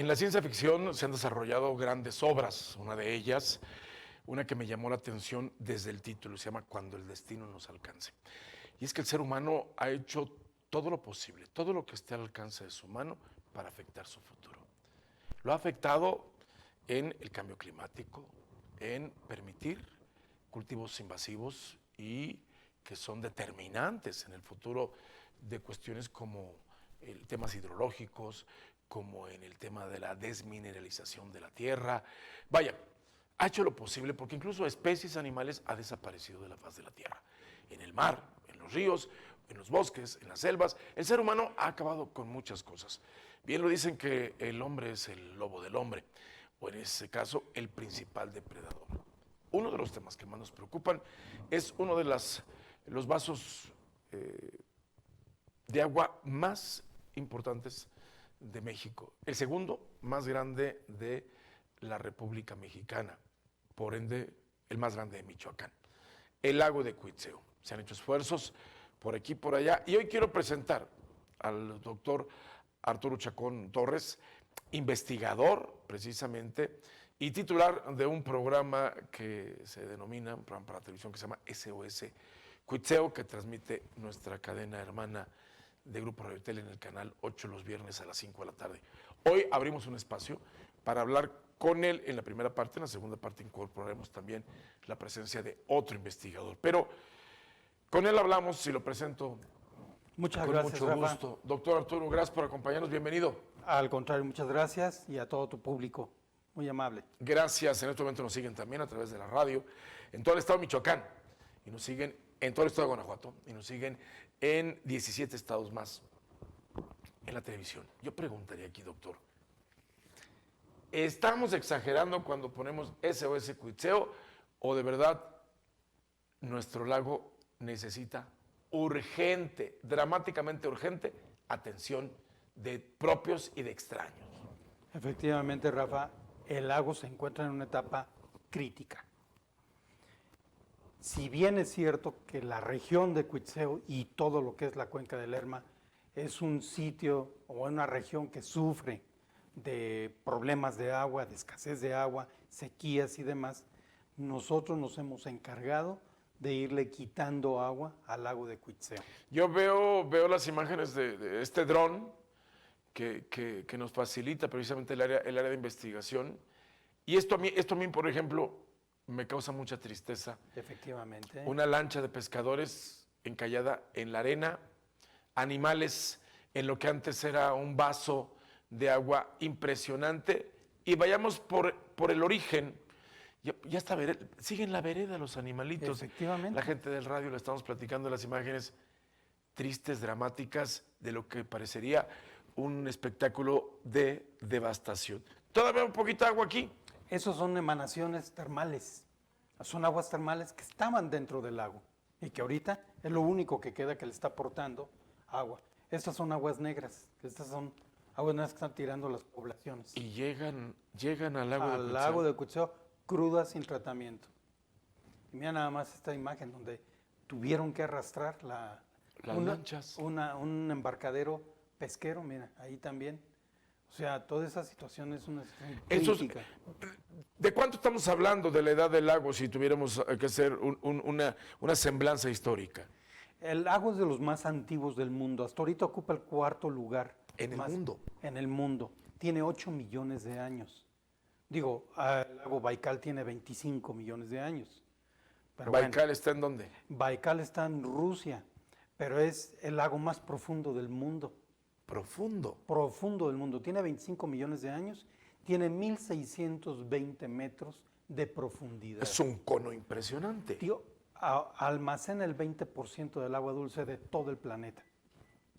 en la ciencia ficción se han desarrollado grandes obras, una de ellas, una que me llamó la atención desde el título, se llama Cuando el destino nos alcance. Y es que el ser humano ha hecho todo lo posible, todo lo que esté al alcance de su mano para afectar su futuro. Lo ha afectado en el cambio climático, en permitir cultivos invasivos y que son determinantes en el futuro de cuestiones como temas hidrológicos, como en el tema de la desmineralización de la tierra. Vaya, ha hecho lo posible porque incluso especies animales han desaparecido de la faz de la tierra. En el mar, en los ríos, en los bosques, en las selvas, el ser humano ha acabado con muchas cosas. Bien lo dicen que el hombre es el lobo del hombre, o en ese caso, el principal depredador. Uno de los temas que más nos preocupan es uno de los vasos de agua más importantes de México, el segundo más grande de la República Mexicana, por ende el más grande de Michoacán, el lago de Cuitzeo. Se han hecho esfuerzos por aquí y por allá y hoy quiero presentar al doctor Arturo Chacón Torres, investigador precisamente y titular de un programa que se denomina, un programa para televisión que se llama SOS Cuitzeo, que transmite nuestra cadena hermana de Grupo Radio Tele en el canal 8 los viernes a las 5 de la tarde. Hoy abrimos un espacio para hablar con él en la primera parte, en la segunda parte incorporaremos también la presencia de otro investigador. Pero con él hablamos y lo presento. Muchas con gracias, mucho Rafa. gusto. Doctor Arturo, gracias por acompañarnos, bienvenido. Al contrario, muchas gracias y a todo tu público, muy amable. Gracias, en este momento nos siguen también a través de la radio en todo el estado de Michoacán y nos siguen en todo el estado de Guanajuato y nos siguen en 17 estados más en la televisión. Yo preguntaría aquí, doctor, ¿estamos exagerando cuando ponemos SOS Cuitzeo o de verdad nuestro lago necesita urgente, dramáticamente urgente, atención de propios y de extraños? Efectivamente, Rafa, el lago se encuentra en una etapa crítica. Si bien es cierto que la región de Cuitzeo y todo lo que es la cuenca del Lerma es un sitio o una región que sufre de problemas de agua, de escasez de agua, sequías y demás, nosotros nos hemos encargado de irle quitando agua al lago de Cuitzeo. Yo veo las imágenes de este dron que nos facilita precisamente el área de investigación. Y esto a mí, por ejemplo, me causa mucha tristeza. Efectivamente. Una lancha de pescadores encallada en la arena, animales en lo que antes era un vaso de agua impresionante. Y vayamos por el origen. Ya está, siguen la vereda los animalitos. Efectivamente. La gente del radio le estamos platicando las imágenes tristes, dramáticas, de lo que parecería un espectáculo de devastación. Todavía un poquito de agua aquí. Esos son emanaciones termales, son aguas termales que estaban dentro del lago y que ahorita es lo único que queda que le está aportando agua. Estas son aguas negras, estas son aguas negras que están tirando las poblaciones. Y llegan al lago de Cuitzeo. Al lago de Cuitzeo, crudas sin tratamiento. Y mira nada más esta imagen donde tuvieron que arrastrar las lanchas. Un embarcadero pesquero, mira, ahí también. O sea, toda esa situación es una situación crítica. ¿De cuánto estamos hablando de la edad del lago si tuviéramos que hacer una semblanza histórica? El lago es de los más antiguos del mundo. Hasta ahorita ocupa el cuarto lugar. ¿En el mundo? En el mundo. Tiene 8 millones de años. Digo, el lago Baikal tiene 25 millones de años. Pero ¿Baikal bueno, está en dónde? Baikal está en Rusia, pero es el lago más profundo del mundo. Profundo. Profundo del mundo. Tiene 25 millones de años, tiene 1.620 metros de profundidad. Es un cono impresionante. Tío, almacena el 20% del agua dulce de todo el planeta.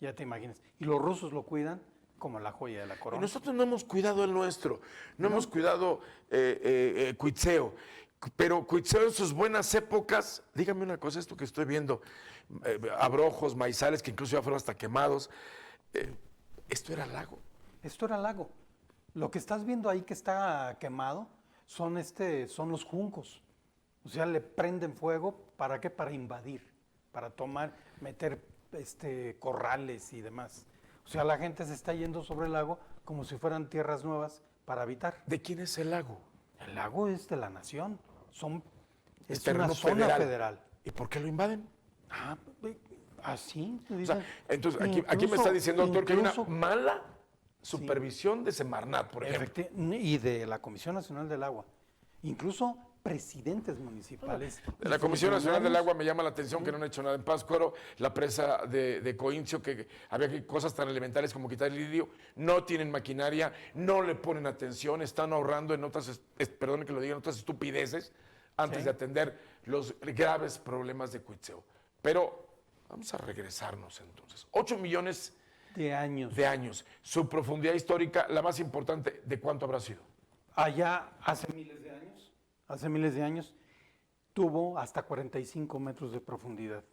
Ya te imaginas. Y los rusos lo cuidan como la joya de la Y corona. nosotros no hemos cuidado el nuestro, no hemos cuidado Cuitzeo. Pero Cuitzeo en sus buenas épocas, dígame una cosa, esto que estoy viendo, abrojos, maizales que incluso ya fueron hasta quemados, esto era lago. Esto era lago. Lo que estás viendo ahí que está quemado son los juncos. O sea, le prenden fuego, ¿para qué? Para invadir, para meter corrales y demás. O sea, la gente se está yendo sobre el lago como si fueran tierras nuevas para habitar. ¿De quién es el lago? El lago es de la nación, es terreno una zona federal. ¿Y por qué lo invaden? Ah, así. O sea, entonces, aquí me está diciendo, doctor, que hay una mala supervisión de Semarnat, por ejemplo. Y de la Comisión Nacional del Agua. Incluso presidentes municipales. De la Comisión Nacional del Agua me llama la atención que no han hecho nada en Pátzcuaro, la presa de Coincio, que había cosas tan elementales como quitar el lirio, no tienen maquinaria, no le ponen atención, están ahorrando en otras, perdón que lo diga, en otras estupideces antes de atender los graves problemas de Cuitzeo. Pero vamos a regresarnos entonces. 8 millones de años. Su profundidad histórica, la más importante, ¿de cuánto habrá sido? Allá hace miles de años, tuvo hasta 45 metros de profundidad.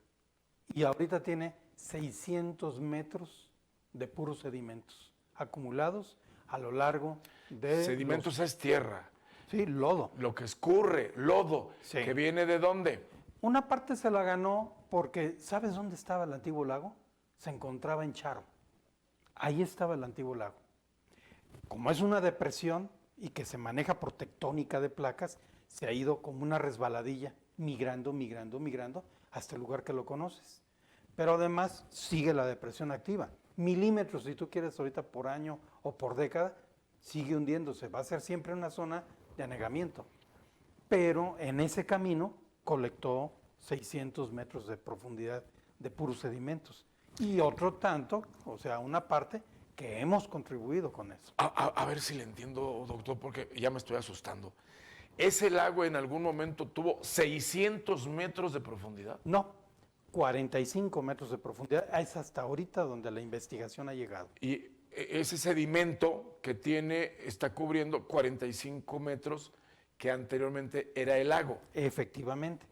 Y ahorita tiene 600 metros de puros sedimentos acumulados a lo largo de... Sedimentos es tierra. Sí, lodo. Lo que escurre, lodo, sí. ¿Que viene de dónde? Una parte se la ganó porque, ¿sabes dónde estaba el antiguo lago? Se encontraba en Charo. Ahí estaba el antiguo lago. Como es una depresión y que se maneja por tectónica de placas, se ha ido como una resbaladilla, migrando hasta el lugar que lo conoces. Pero además sigue la depresión activa. Milímetros, si tú quieres, ahorita por año o por década, sigue hundiéndose. Va a ser siempre una zona de anegamiento. Pero en ese camino colectó 600 metros de profundidad de puros sedimentos. Y otro tanto, o sea, una parte que hemos contribuido con eso. A ver si le entiendo, doctor, porque ya me estoy asustando. ¿Ese lago en algún momento tuvo 600 metros de profundidad? No, 45 metros de profundidad. Es hasta ahorita donde la investigación ha llegado. Y ese sedimento que tiene está cubriendo 45 metros que anteriormente era el lago. Efectivamente.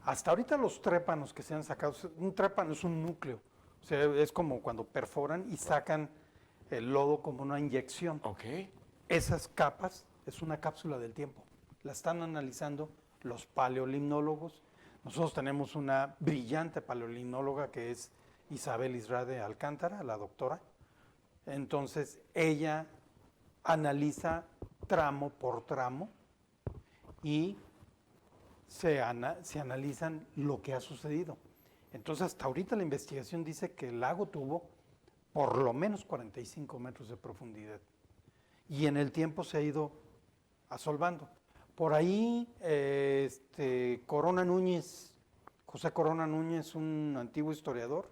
Hasta ahorita los trépanos que se han sacado, un trépano es un núcleo. O sea, es como cuando perforan y sacan el lodo como una inyección. Ok. Esas capas es una cápsula del tiempo. La están analizando los paleolimnólogos. Nosotros tenemos una brillante paleolimnóloga que es Isabel Israde Alcántara, la doctora. Entonces, ella analiza tramo por tramo y se analizan lo que ha sucedido. Entonces, hasta ahorita la investigación dice que el lago tuvo por lo menos 45 metros de profundidad. Y en el tiempo se ha ido asolvando. Por ahí, Corona Núñez, José Corona Núñez, un antiguo historiador,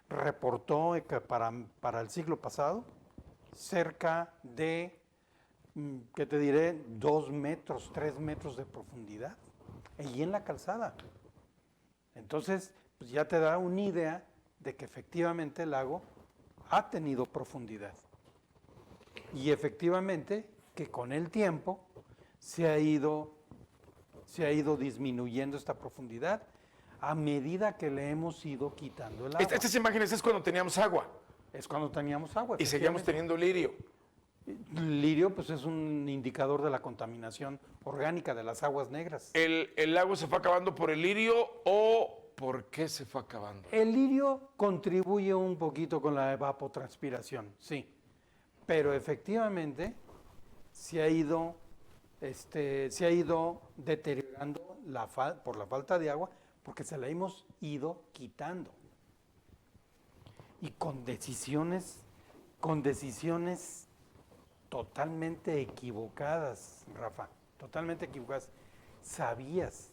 reportó que para el siglo pasado, cerca de, ¿qué te diré?, 2 metros, 3 metros de profundidad, allí en la calzada. Entonces, pues ya te da una idea de que efectivamente el lago ha tenido profundidad. Y efectivamente que con el tiempo se ha ido disminuyendo esta profundidad a medida que le hemos ido quitando el agua. Estas imágenes es cuando teníamos agua. Es cuando teníamos agua. Y seguíamos teniendo lirio. Lirio, pues es un indicador de la contaminación orgánica de las aguas negras. ¿El lago se fue acabando por el lirio o por qué se fue acabando? El lirio contribuye un poquito con la evapotranspiración, sí. Pero efectivamente se ha ido deteriorando por la falta de agua, porque se la hemos ido quitando. Y con decisiones totalmente equivocadas, Rafa, totalmente equivocadas. Sabías,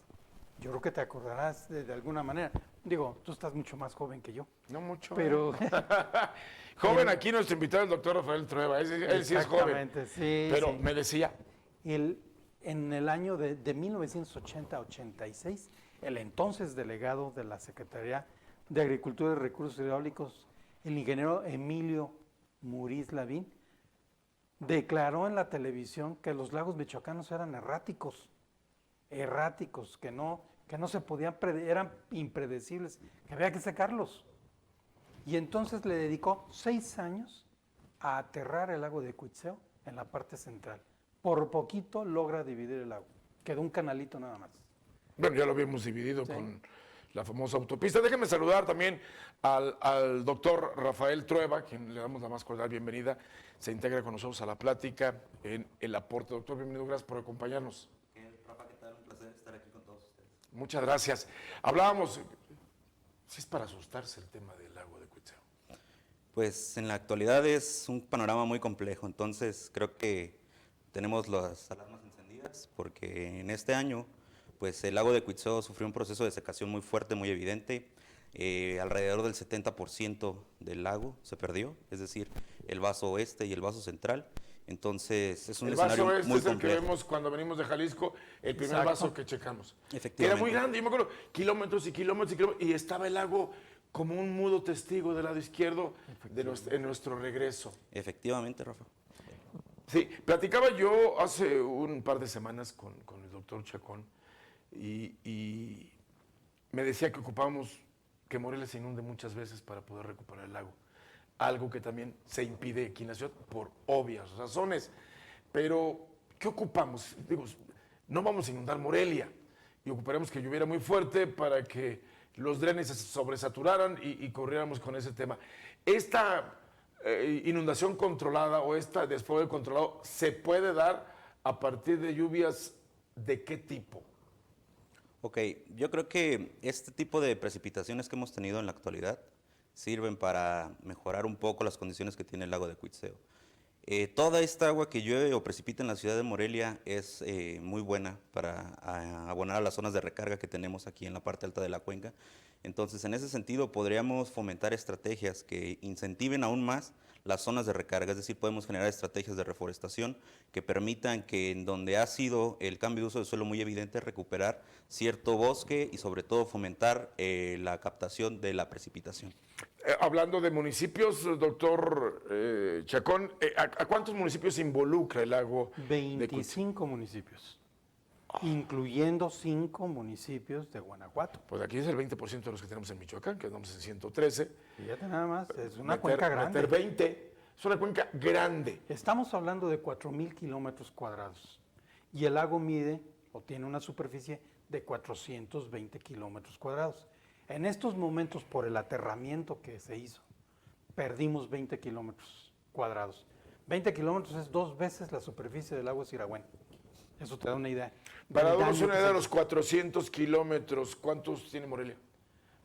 yo creo que te acordarás de alguna manera. Digo, tú estás mucho más joven que yo. No mucho. Pero joven aquí nuestro invitado, el doctor Rafael Trueba. Él sí es joven. Sí, pero sí. me decía. En el año de 1980-86, el entonces delegado de la Secretaría de Agricultura y Recursos Hidráulicos, el ingeniero Emilio Muriz Lavín, declaró en la televisión que los lagos michoacanos eran erráticos, que no se podían eran impredecibles, que había que secarlos. Y entonces le dedicó 6 años a aterrar el lago de Cuitzeo en la parte central. Por poquito logra dividir el lago. Quedó un canalito nada más. Bueno, ya lo habíamos dividido sí. la famosa autopista. Déjenme saludar también al doctor Rafael Trueba, quien le damos la más cordial bienvenida. Se integra con nosotros a la plática en el aporte. Doctor, bienvenido, gracias por acompañarnos. Rafa, ¿qué tal? Un placer estar aquí con todos ustedes. Muchas gracias. Hablábamos, si es para asustarse el tema del lago de Cuitzeo. Pues en la actualidad es un panorama muy complejo, entonces creo que tenemos las alarmas encendidas porque en este año pues el lago de Cuitzeo sufrió un proceso de secación muy fuerte, muy evidente. Alrededor del 70% del lago se perdió, es decir, el vaso oeste y el vaso central. Entonces es un escenario muy complejo. El vaso este es el que vemos cuando venimos de Jalisco, el primer Exacto. vaso que checamos. Efectivamente. Era muy grande, yo me acuerdo, kilómetros y kilómetros y kilómetros, y estaba el lago como un mudo testigo del lado izquierdo en nuestro regreso. Efectivamente, Rafa. Sí, platicaba yo hace un par de semanas con el doctor Chacón y me decía que ocupábamos que Morelia se inunde muchas veces para poder recuperar el lago. Algo que también se impide aquí en la ciudad por obvias razones. Pero, ¿qué ocupamos? Digo, no vamos a inundar Morelia y ocuparemos que lloviera muy fuerte para que los drenes se sobresaturaran y corriéramos con ese tema. Esta inundación controlada o este desfogue controlado se puede dar a partir de lluvias ¿de qué tipo? Ok, yo creo que este tipo de precipitaciones que hemos tenido en la actualidad sirven para mejorar un poco las condiciones que tiene el lago de Cuitzeo. Toda esta agua que llueve o precipita en la ciudad de Morelia es muy buena para abonar a las zonas de recarga que tenemos aquí en la parte alta de la cuenca. Entonces, en ese sentido, podríamos fomentar estrategias que incentiven aún más las zonas de recarga, es decir, podemos generar estrategias de reforestación que permitan que en donde ha sido el cambio de uso de suelo muy evidente, recuperar cierto bosque y sobre todo fomentar la captación de la precipitación. Hablando de municipios, doctor Chacón, ¿a cuántos municipios involucra el lago de Cuitzeo? 25 municipios, incluyendo 5 municipios de Guanajuato. Pues aquí es el 20% de los que tenemos en Michoacán, que andamos en 113. Fíjate nada más, es una cuenca grande. Meter 20, es una cuenca grande. Estamos hablando de 4,000 kilómetros cuadrados y el lago mide o tiene una superficie de 420 kilómetros cuadrados. En estos momentos, por el aterramiento que se hizo, perdimos 20 kilómetros cuadrados. 20 kilómetros es 2 veces la superficie del lago Siragüen. Eso te da una idea. Para Del darnos daño una que idea de se- los 400 kilómetros, ¿cuántos tiene Morelia?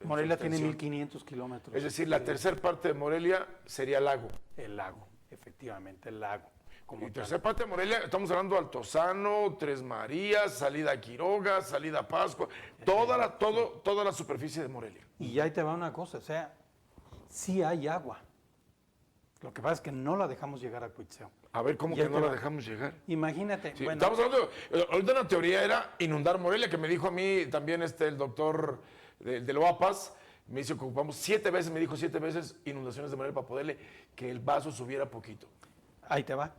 En Morelia su tiene extensión. 1,500 kilómetros. Es decir, la tercera parte de Morelia sería lago. El lago, efectivamente, el lago. Como Y tal. tercera parte de Morelia, estamos hablando de Altozano, Tres Marías, salida a Quiroga, salida a Pascua, toda la superficie de Morelia. Y ahí te va una cosa, o sea, sí hay agua. Lo que pasa es que no la dejamos llegar a Cuitzeo. A ver, ¿cómo Y que ahí no te la va. dejamos llegar? Imagínate, Sí, bueno, estamos hablando, ahorita una teoría era inundar Morelia, que me dijo a mí también el doctor del OAPAS, me dice que ocupamos 7 veces, me dijo 7 veces inundaciones de Morelia para poderle que el vaso subiera poquito. ahí te va.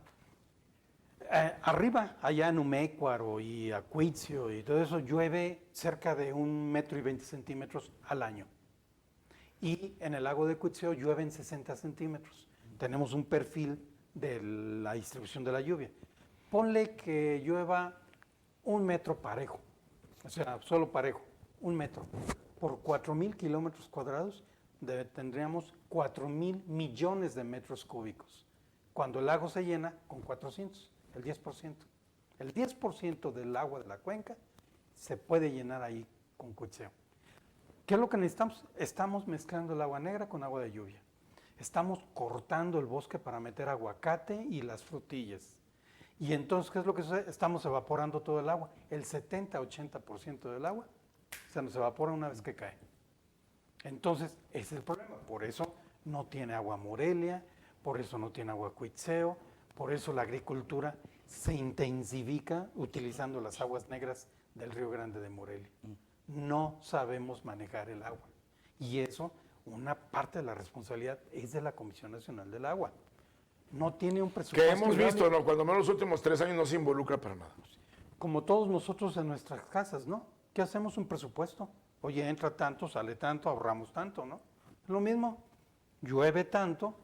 Arriba, allá en Umécuaro y Acuitzio y todo eso, llueve cerca de 1,20 m al año. Y en el lago de Cuitzeo llueven 60 centímetros. Tenemos un perfil de la distribución de la lluvia. Ponle que llueva 1 metro parejo, o sea, solo parejo, 1 metro. Por 4,000 kilómetros cuadrados tendríamos 4,000 millones de metros cúbicos. Cuando el lago se llena con 400, el 10%. El 10% del agua de la cuenca se puede llenar ahí con Cuitzeo. ¿Qué es lo que necesitamos? Estamos mezclando el agua negra con agua de lluvia. Estamos cortando el bosque para meter aguacate y las frutillas. Y entonces, ¿qué es lo que sucede? Estamos evaporando todo el agua. El 70-80% del agua se nos evapora una vez que cae. Entonces, ese es el problema. Por eso no tiene agua Morelia, por eso no tiene agua Cuitzeo, por eso la agricultura se intensifica utilizando las aguas negras del Río Grande de Morelia. No sabemos manejar el agua. Y eso, una parte de la responsabilidad es de la Comisión Nacional del Agua. No tiene un presupuesto. Que hemos idóneo. visto, ¿no? Cuando menos los últimos 3 años no se involucra para nada. Como todos nosotros en nuestras casas, ¿no? ¿Qué hacemos? Un presupuesto. Oye, entra tanto, sale tanto, ahorramos tanto, ¿no? Lo mismo, llueve tanto,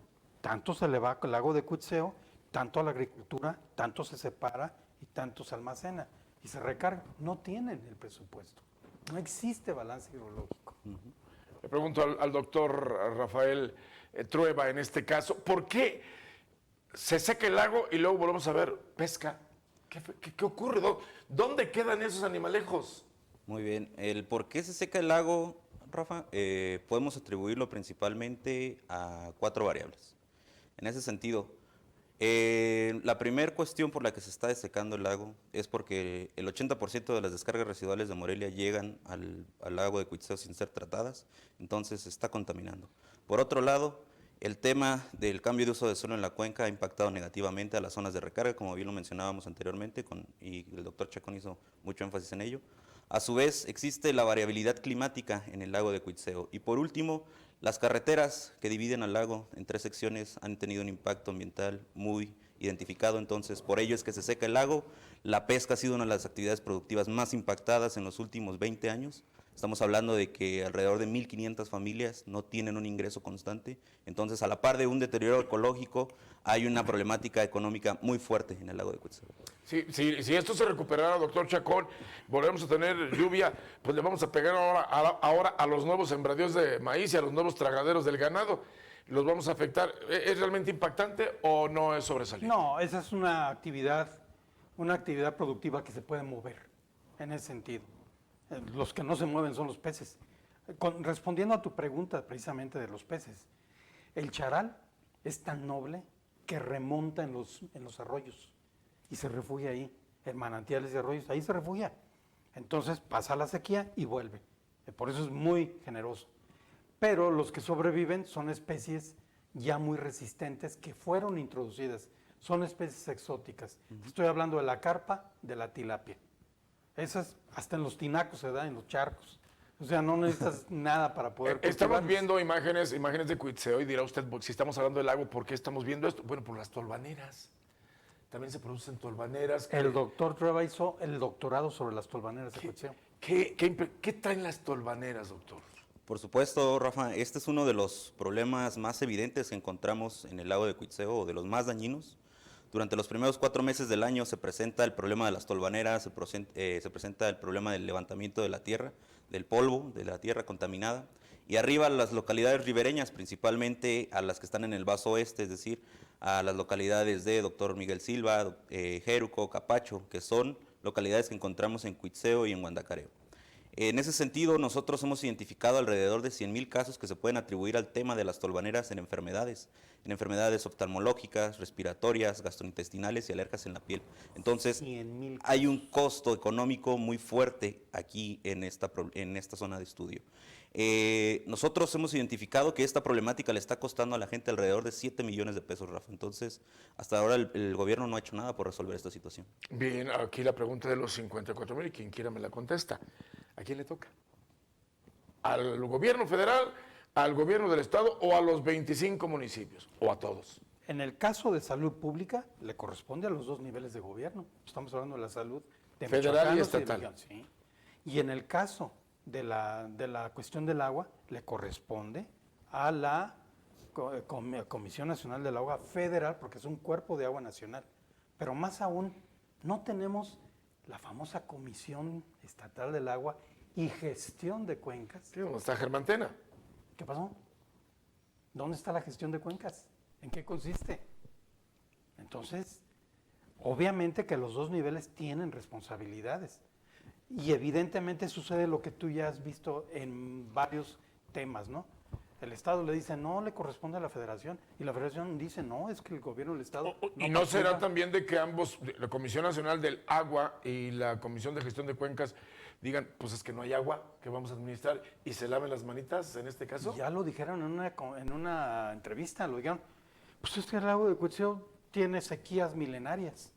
tanto se le va al lago de Cuitzeo, tanto a la agricultura, tanto se separa y tanto se almacena y se recarga. No tienen el presupuesto. No existe balance hidrológico. Le pregunto al doctor Rafael Trueba en este caso, ¿por qué se seca el lago y luego volvemos a ver pesca? ¿Qué ocurre? ¿Dónde quedan esos animalejos? Muy bien. El por qué se seca el lago, Rafa, podemos atribuirlo principalmente a 4 variables. En ese sentido, la primera cuestión por la que se está desecando el lago es porque el 80% de las descargas residuales de Morelia llegan al lago de Cuitzeo sin ser tratadas, entonces se está contaminando. Por otro lado, el tema del cambio de uso de suelo en la cuenca ha impactado negativamente a las zonas de recarga, como bien lo mencionábamos anteriormente, y el doctor Chacón hizo mucho énfasis en ello. A su vez, existe la variabilidad climática en el lago de Cuitzeo. Y por último, las carreteras que dividen al lago en 3 secciones han tenido un impacto ambiental muy identificado, entonces por ello es que se seca el lago. La pesca ha sido una de las actividades productivas más impactadas en los últimos 20 años. Estamos hablando de que alrededor de 1.500 familias no tienen un ingreso constante, entonces a la par de un deterioro ecológico hay una problemática económica muy fuerte en el lago de Cuitzeo. Si esto se recuperara, doctor Chacón, volvemos a tener lluvia, pues le vamos a pegar ahora a los nuevos sembradíos de maíz y a los nuevos tragaderos del ganado. ¿Los vamos a afectar? ¿Es realmente impactante o no es sobresaliente? No, esa es una actividad productiva que se puede mover en ese sentido. Los que no se mueven son los peces. Respondiendo a tu pregunta precisamente de los peces, el charal es tan noble que remonta en los arroyos y se refugia ahí, en manantiales y arroyos, ahí se refugia. Entonces pasa la sequía y vuelve. Por eso es muy generoso. Pero los que sobreviven son especies ya muy resistentes que fueron introducidas. Son especies exóticas. Estoy hablando de la carpa, de la tilapia. Esas hasta en los tinacos se da, en los charcos. O sea, no necesitas nada para poder Estamos cultivarlos. viendo imágenes de Cuitzeo y dirá usted, si estamos hablando del lago, ¿por qué estamos viendo esto? Bueno, por las tolvaneras. También se producen tolvaneras. El doctor Trueba hizo el doctorado sobre las tolvaneras de Cuitzeo. ¿Qué traen las tolvaneras, doctor? Por supuesto, Rafa, este es uno de los problemas más evidentes que encontramos en el lago de Cuitzeo, o de los más dañinos. Durante los primeros 4 meses del año se presenta el problema de las tolvaneras, se presenta el problema del levantamiento de la tierra, del polvo, de la tierra contaminada, y arriba las localidades ribereñas, principalmente a las que están en el vaso oeste, es decir, a las localidades de Doctor Miguel Silva, Jéruco, Capacho, que son localidades que encontramos en Cuitzeo y en Guandacareo. En ese sentido, nosotros hemos identificado alrededor de 100,000 casos que se pueden atribuir al tema de las tolvaneras en enfermedades oftalmológicas, respiratorias, gastrointestinales y alergias en la piel. Entonces, 100,000 hay un costo económico muy fuerte aquí en esta zona de estudio. Nosotros hemos identificado que esta problemática le está costando a la gente alrededor de 7 millones de pesos, Rafa. Entonces, hasta ahora el gobierno no ha hecho nada por resolver esta situación. Bien, aquí la pregunta de los 54,000 y quien quiera me la contesta. ¿A quién le toca? ¿Al gobierno federal, al gobierno del estado o a los 25 municipios? ¿O a todos? En el caso de salud pública, le corresponde a los 2 niveles de gobierno. Estamos hablando de la salud de Federal y michoacanos de estatal. región, sí. Y en el caso de la cuestión del agua, le corresponde a la Comisión Nacional del Agua Federal, porque es un cuerpo de agua nacional. Pero más aún, no tenemos la famosa Comisión Estatal del Agua y Gestión de Cuencas. Sí, ¿dónde está Germantena? ¿Qué pasó? ¿Dónde está la gestión de cuencas? ¿En qué consiste? Entonces, obviamente que los 2 niveles tienen responsabilidades. Y evidentemente sucede lo que tú ya has visto en varios temas, ¿no? El Estado le dice, no, le corresponde a la Federación. Y la Federación dice, no, es que el gobierno del Estado... ¿Y no será también de que ambos, la Comisión Nacional del Agua y la Comisión de Gestión de Cuencas, digan, pues es que no hay agua que vamos a administrar y se laven las manitas en este caso? Ya lo dijeron en una entrevista, lo dijeron, pues es que el lago de Cuitzeo tiene sequías milenarias.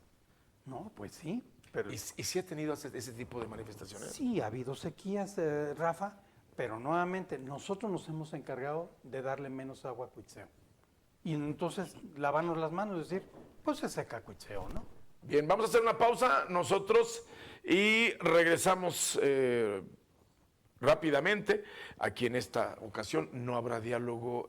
No, pues sí, pero... ¿Y si ha tenido ese tipo de manifestaciones? Sí, ha habido sequías, Rafa, pero nuevamente nosotros nos hemos encargado de darle menos agua a Cuitzeo. Y entonces lavarnos las manos, es decir, pues se seca Cuitzeo, ¿no? Bien, vamos a hacer una pausa nosotros y regresamos rápidamente. Aquí en esta ocasión no habrá diálogo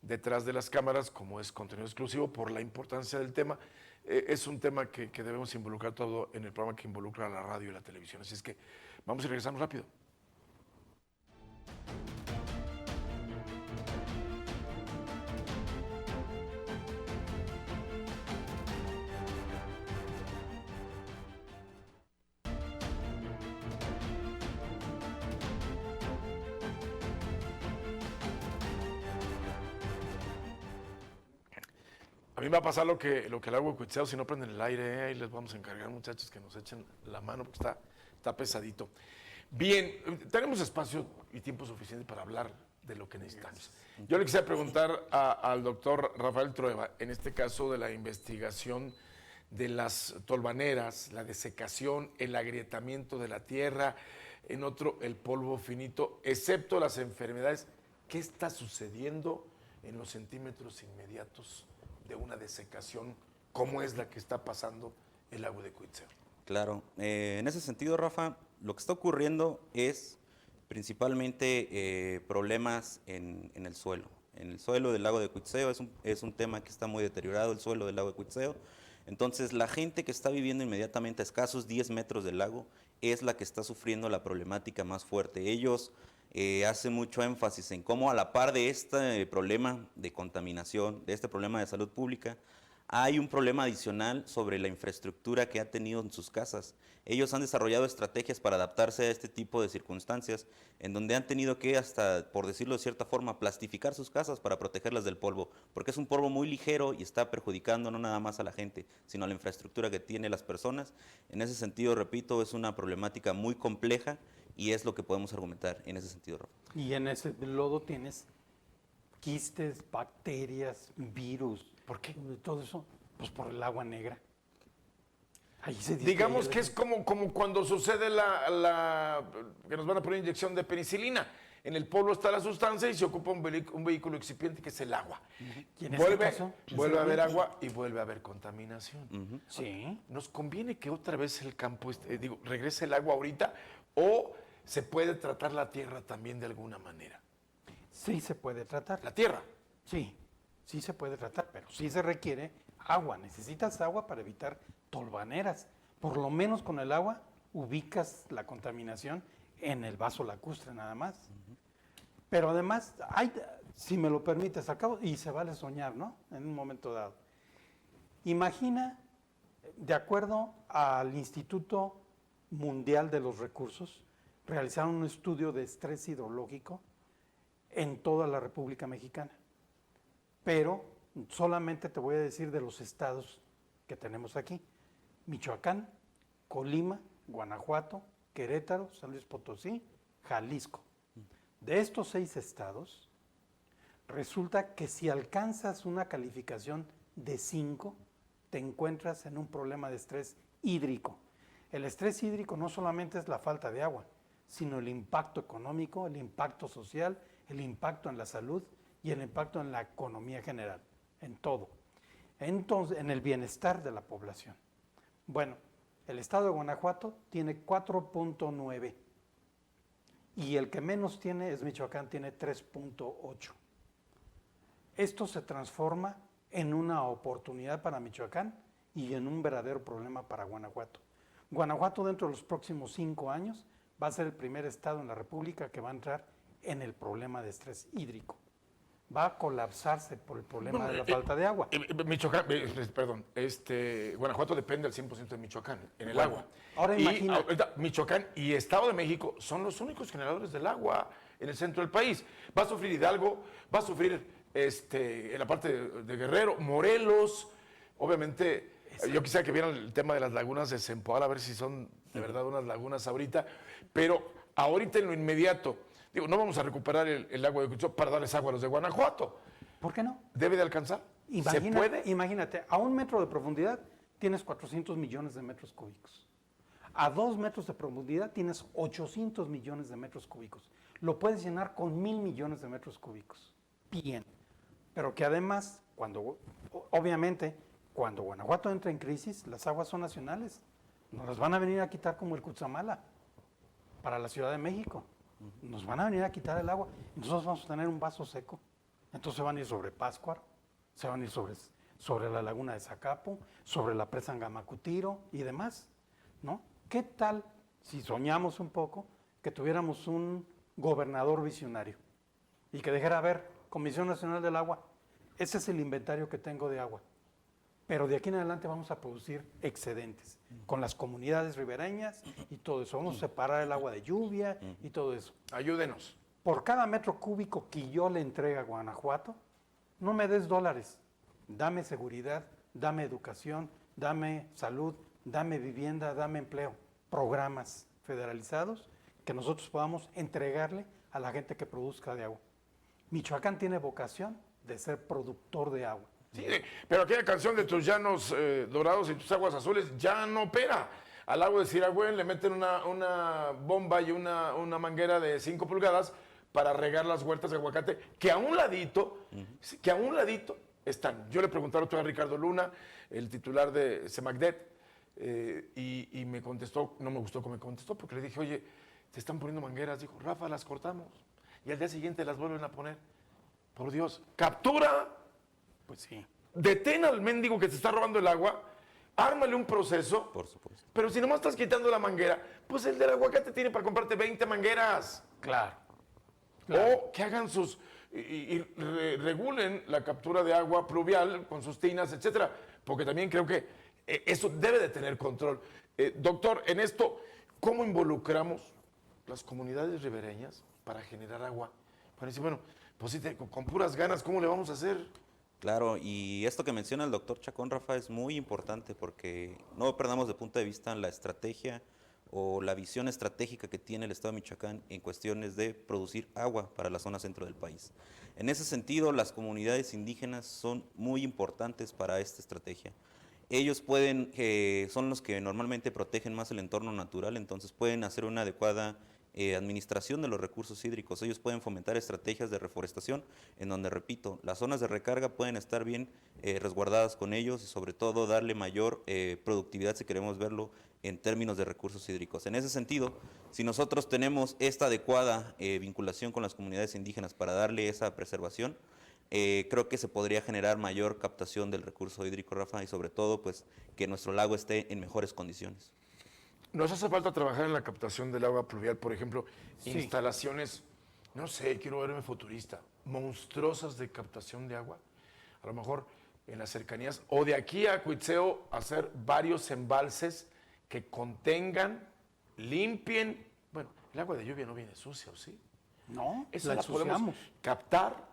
detrás de las cámaras, como es contenido exclusivo por la importancia del tema. Es un tema que debemos involucrar todo en el programa que involucra a la radio y la televisión. Así es que vamos y regresamos rápido. A mí me va a pasar lo que el agua de Cuitzeo, si no prenden el aire, ahí les vamos a encargar, muchachos, que nos echen la mano, porque está pesadito. Bien, tenemos espacio y tiempo suficiente para hablar de lo que necesitamos. Yo le quisiera preguntar al doctor Rafael Trueba, en este caso de la investigación de las tolvaneras, la desecación, el agrietamiento de la tierra, en otro el polvo finito, excepto las enfermedades. ¿Qué está sucediendo en los centímetros inmediatos de una desecación como es la que está pasando el agua de Cuitzeo? Claro, en ese sentido, Rafa, lo que está ocurriendo es principalmente problemas en el suelo. En el suelo del lago de Cuitzeo es un tema que está muy deteriorado, el suelo del lago de Cuitzeo. Entonces, la gente que está viviendo inmediatamente a escasos 10 metros del lago es la que está sufriendo la problemática más fuerte. Ellos hacen mucho énfasis en cómo a la par de este problema de contaminación, de este problema de salud pública, hay un problema adicional sobre la infraestructura que ha tenido en sus casas. Ellos han desarrollado estrategias para adaptarse a este tipo de circunstancias, en donde han tenido que, hasta, por decirlo de cierta forma, plastificar sus casas para protegerlas del polvo, porque es un polvo muy ligero y está perjudicando no nada más a la gente, sino a la infraestructura que tienen las personas. En ese sentido, repito, es una problemática muy compleja y es lo que podemos argumentar en ese sentido, Rafa. Y en ese lodo tienes quistes, bacterias, virus. ¿Por qué? Todo eso, pues por el agua negra. Ahí se Digamos que es como cuando sucede que nos van a poner inyección de penicilina. En el polvo está la sustancia y se ocupa un vehículo excipiente que es el agua. ¿Y en este caso? Vuelve a haber agua y vuelve a haber contaminación. Sí. ¿Nos conviene que otra vez el campo, regrese el agua ahorita o se puede tratar la tierra también de alguna manera? Sí se puede tratar. La tierra. Sí, sí se puede tratar, pero sí se requiere agua. Necesitas agua para evitar tolvaneras. Por lo menos con el agua ubicas la contaminación en el vaso lacustre nada más. Pero además, si me lo permites, acabo, y se vale soñar, ¿no? En un momento dado. Imagina, de acuerdo al Instituto Mundial de los Recursos, realizaron un estudio de estrés hidrológico en toda la República Mexicana. Pero solamente te voy a decir de los estados que tenemos aquí: Michoacán, Colima, Guanajuato, Querétaro, San Luis Potosí, Jalisco. De estos 6 estados, resulta que si alcanzas una calificación de 5, te encuentras en un problema de estrés hídrico. El estrés hídrico no solamente es la falta de agua, sino el impacto económico, el impacto social, el impacto en la salud y el impacto en la economía general, en todo. Entonces, en el bienestar de la población. Bueno, el estado de Guanajuato tiene 4.9 y el que menos tiene es Michoacán, tiene 3.8. Esto se transforma en una oportunidad para Michoacán y en un verdadero problema para Guanajuato. Guanajuato, dentro de los próximos 5 años, va a ser el primer estado en la República que va a entrar en el problema de estrés hídrico. Va a colapsarse por el problema de la falta de agua. Michoacán, perdón, Guanajuato depende al 100% de Michoacán, en el agua. Ahora imagina. Michoacán y Estado de México son los únicos generadores del agua en el centro del país. Va a sufrir Hidalgo, va a sufrir en la parte de Guerrero, Morelos, obviamente. Yo quisiera que vieran el tema de las lagunas de Zempoala, a ver si son de verdad unas lagunas ahorita, pero ahorita en lo inmediato, no vamos a recuperar el agua de Cuitzeo para darles agua a los de Guanajuato. ¿Por qué no? ¿Debe de alcanzar? ¿Se puede? Imagínate, a 1 metro de profundidad tienes 400 millones de metros cúbicos. A 2 metros de profundidad tienes 800 millones de metros cúbicos. Lo puedes llenar con 1,000 millones de metros cúbicos. Bien. Pero que además, obviamente, cuando Guanajuato entra en crisis, las aguas son nacionales. Nos las van a venir a quitar como el Cutzamala para la Ciudad de México. Nos van a venir a quitar el agua y nosotros vamos a tener un vaso seco. Entonces se van a ir sobre Pátzcuaro, se van a ir sobre la laguna de Zacapo, sobre la presa Angamacutiro y demás, ¿no? ¿Qué tal si soñamos un poco que tuviéramos un gobernador visionario y que dijera, a ver, Comisión Nacional del Agua, ese es el inventario que tengo de agua, pero de aquí en adelante vamos a producir excedentes con las comunidades ribereñas y todo eso. Vamos a separar el agua de lluvia y todo eso. Ayúdenos. Por cada metro cúbico que yo le entregue a Guanajuato, no me des dólares, dame seguridad, dame educación, dame salud, dame vivienda, dame empleo. Programas federalizados que nosotros podamos entregarle a la gente que produzca de agua. Michoacán tiene vocación de ser productor de agua. Sí, pero aquella canción de tus llanos dorados y tus aguas azules ya no opera. Al agua de Siragüen le meten una bomba y una manguera de 5 pulgadas para regar las huertas de aguacate, que a un ladito están. Yo le pregunté a Ricardo Luna, el titular de Semagdet, y me contestó, no me gustó cómo me contestó, porque le dije, oye, te están poniendo mangueras. Dijo, Rafa, las cortamos. Y al día siguiente las vuelven a poner. Por Dios, captura, Pues sí. detén al mendigo que te está robando el agua, ármale un proceso. Por supuesto. Pero si nomás estás quitando la manguera, pues el del aguacate tiene para comprarte 20 mangueras. Claro. O que hagan sus regulen la captura de agua pluvial con sus tinas, etcétera, porque también creo que eso debe de tener control. Doctor, en esto, ¿cómo involucramos las comunidades ribereñas para generar agua? Para decir, bueno, pues sí, con puras ganas, ¿cómo le vamos a hacer? Claro, y esto que menciona el doctor Chacón, Rafa, es muy importante porque no perdamos de punto de vista la estrategia o la visión estratégica que tiene el Estado de Michoacán en cuestiones de producir agua para la zona centro del país. En ese sentido, las comunidades indígenas son muy importantes para esta estrategia. Ellos son los que normalmente protegen más el entorno natural, entonces pueden hacer una adecuada administración de los recursos hídricos. Ellos pueden fomentar estrategias de reforestación en donde, repito, las zonas de recarga pueden estar bien resguardadas con ellos y sobre todo darle mayor productividad si queremos verlo en términos de recursos hídricos. En ese sentido, si nosotros tenemos esta adecuada vinculación con las comunidades indígenas para darle esa preservación, creo que se podría generar mayor captación del recurso hídrico, Rafa, y sobre todo pues que nuestro lago esté en mejores condiciones. Nos hace falta trabajar en la captación del agua pluvial, por ejemplo, Sí. instalaciones, no sé, quiero verme futurista, monstruosas de captación de agua. A lo mejor en las cercanías, o de aquí a Cuitzeo, hacer varios embalses que contengan, limpien. Bueno, el agua de lluvia no viene sucia, ¿o sí? No, Esa la la podemos ensuciamos. captar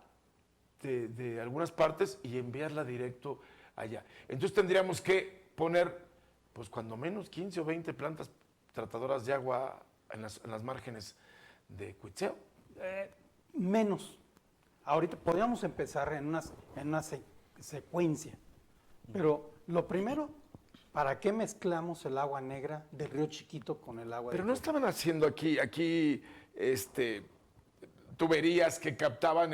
de algunas partes y enviarla directo allá. Entonces tendríamos que poner, pues cuando menos 15 o 20 plantas tratadoras de agua en las márgenes de Cuitzeo. Menos. Ahorita podríamos empezar en una secuencia. Pero lo primero, ¿para qué mezclamos el agua negra del río Chiquito con el agua Pero de no estaban haciendo aquí tuberías que captaban,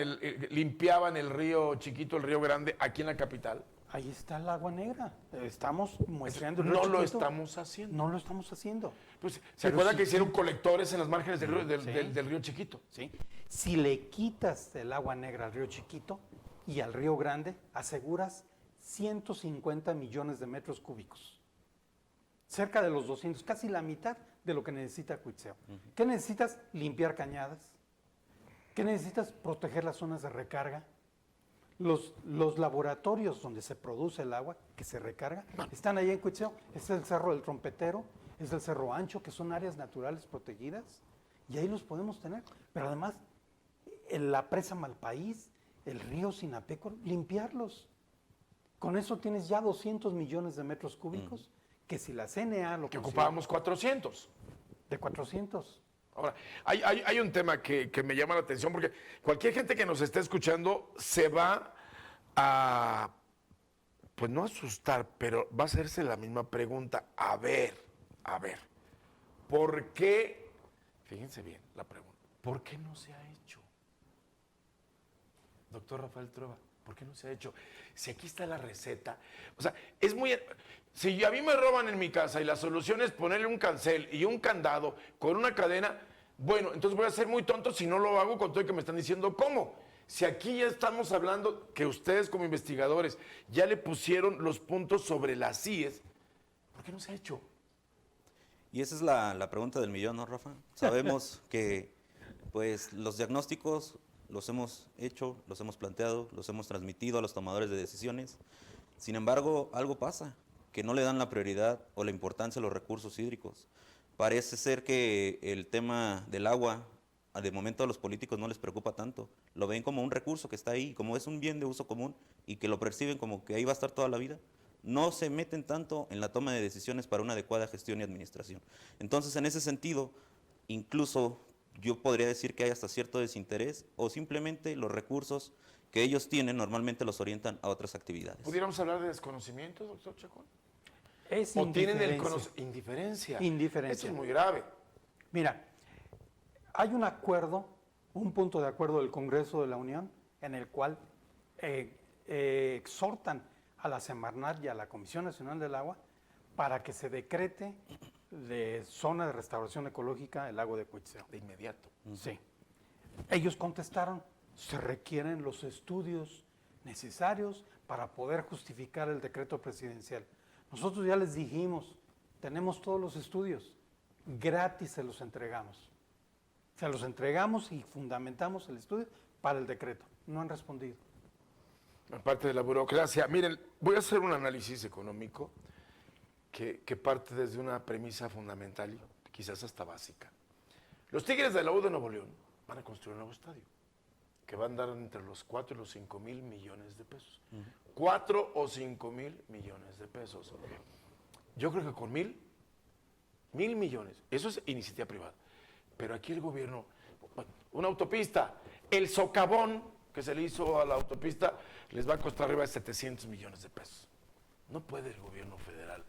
limpiaban el río Chiquito, el río Grande, aquí en la capital. Ahí está el agua negra. Estamos muestreando el río No lo Chiquito. estamos haciendo. No lo estamos haciendo. Pues, ¿se Pero acuerdan sí- que hicieron colectores en las márgenes del río, Sí. del río Chiquito? ¿Sí? Si le quitas el agua negra al río Chiquito y al río Grande, aseguras 150 millones de metros cúbicos. Cerca de los 200, casi la mitad de lo que necesita Cuitzeo. ¿Qué necesitas? Limpiar cañadas. ¿Qué necesitas? Proteger las zonas de recarga. Los laboratorios donde se produce el agua que se recarga están ahí en Cuitzeo. Es el Cerro del Trompetero, es el Cerro Ancho, que son áreas naturales protegidas, y ahí los podemos tener. Pero además, en la presa Malpaís, el río Sinapecuaro, limpiarlos. Con eso tienes ya 200 millones de metros cúbicos, que si la CNA lo Que considera- ocupábamos 400. de 400. Ahora, hay un tema que me llama la atención porque cualquier gente que nos esté escuchando se va a, pues no asustar, pero va a hacerse la misma pregunta. A ver, ¿por qué? Fíjense bien la pregunta. ¿Por qué no se ha hecho? Doctor Rafael Trueba, ¿por qué no se ha hecho? Si aquí está la receta. O sea, es muy... Si a mí me roban en mi casa y la solución es ponerle un cancel y un candado con una cadena, bueno, entonces voy a ser muy tonto si no lo hago con todo el que me están diciendo cómo. Si aquí ya estamos hablando que ustedes como investigadores ya le pusieron los puntos sobre las IES, ¿por qué no se ha hecho? Y esa es la pregunta del millón, ¿no, Rafa? Sabemos que pues los diagnósticos los hemos hecho, los hemos planteado, los hemos transmitido a los tomadores de decisiones. Sin embargo, algo pasa, que no le dan la prioridad o la importancia a los recursos hídricos. Parece ser que el tema del agua de momento a los políticos no les preocupa tanto. Lo ven como un recurso que está ahí, como es un bien de uso común y que lo perciben como que ahí va a estar toda la vida. No se meten tanto en la toma de decisiones para una adecuada gestión y administración. Entonces, en ese sentido, incluso yo podría decir que hay hasta cierto desinterés o simplemente los recursos que ellos tienen normalmente los orientan a otras actividades. ¿Pudiéramos hablar de desconocimiento, doctor Chacón? Es ¿O tienen el indiferencia. indiferencia? Indiferencia. Esto es muy grave. Mira, hay un acuerdo, un punto de acuerdo del Congreso de la Unión en el cual exhortan a la Semarnat y a la Comisión Nacional del Agua para que se decrete de zona de restauración ecológica el lago de Cuitzeo. De inmediato. Sí. Ellos contestaron, se requieren los estudios necesarios para poder justificar el decreto presidencial. Nosotros ya les dijimos, tenemos todos los estudios, gratis se los entregamos. Se los entregamos y fundamentamos el estudio para el decreto. No han respondido. Aparte de la burocracia. Miren, voy a hacer un análisis económico que parte desde una premisa fundamental y quizás hasta básica. Los Tigres de la U de Nuevo León van a construir un nuevo estadio que va a andar entre los 4 y los 5 mil millones de pesos. 4 o 5 mil millones de pesos. Yo creo que con mil millones, eso es iniciativa privada. Pero aquí el gobierno, una autopista, el socavón que se le hizo a la autopista, les va a costar arriba de 700 millones de pesos. No puede el gobierno federal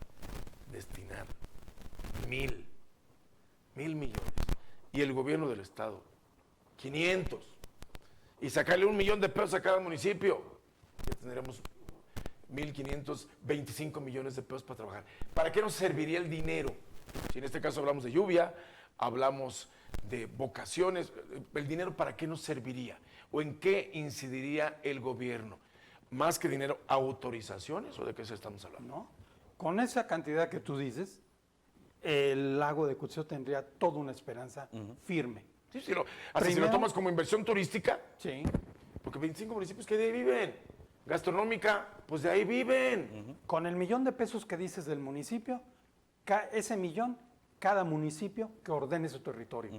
destinar mil millones. Y el gobierno del estado, 500. Y sacarle 1 millón de pesos a cada municipio. Ya tendremos 1.525 millones de pesos para trabajar. ¿Para qué nos serviría el dinero? Si en este caso hablamos de lluvia, hablamos de vocaciones, ¿el dinero para qué nos serviría? ¿O en qué incidiría el gobierno? Más que dinero, ¿autorizaciones o de qué se estamos hablando? ¿No? Con esa cantidad que tú dices, el lago de Cuitzeo tendría toda una esperanza firme. Sí, sí, hasta si lo Primero- tomas como inversión turística, Sí. porque 25 municipios que de ahí viven. Gastronómica, pues de ahí viven. Con el millón de pesos que dices del municipio, ese millón, cada municipio que ordene su territorio.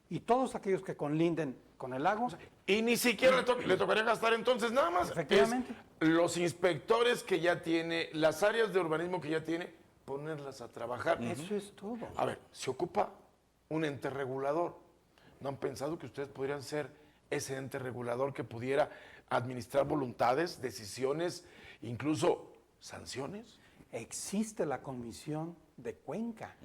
Y todos aquellos que conlinden con el lago, Y ni siquiera le tocaría gastar entonces nada más. Efectivamente. Es los inspectores que ya tiene, las áreas de urbanismo que ya tiene, ponerlas a trabajar. eso es todo. A ver, se ocupa un ente regulador. ¿No han pensado que ustedes podrían ser ese ente regulador que pudiera administrar voluntades, decisiones, incluso sanciones? Existe la Comisión de Cuenca.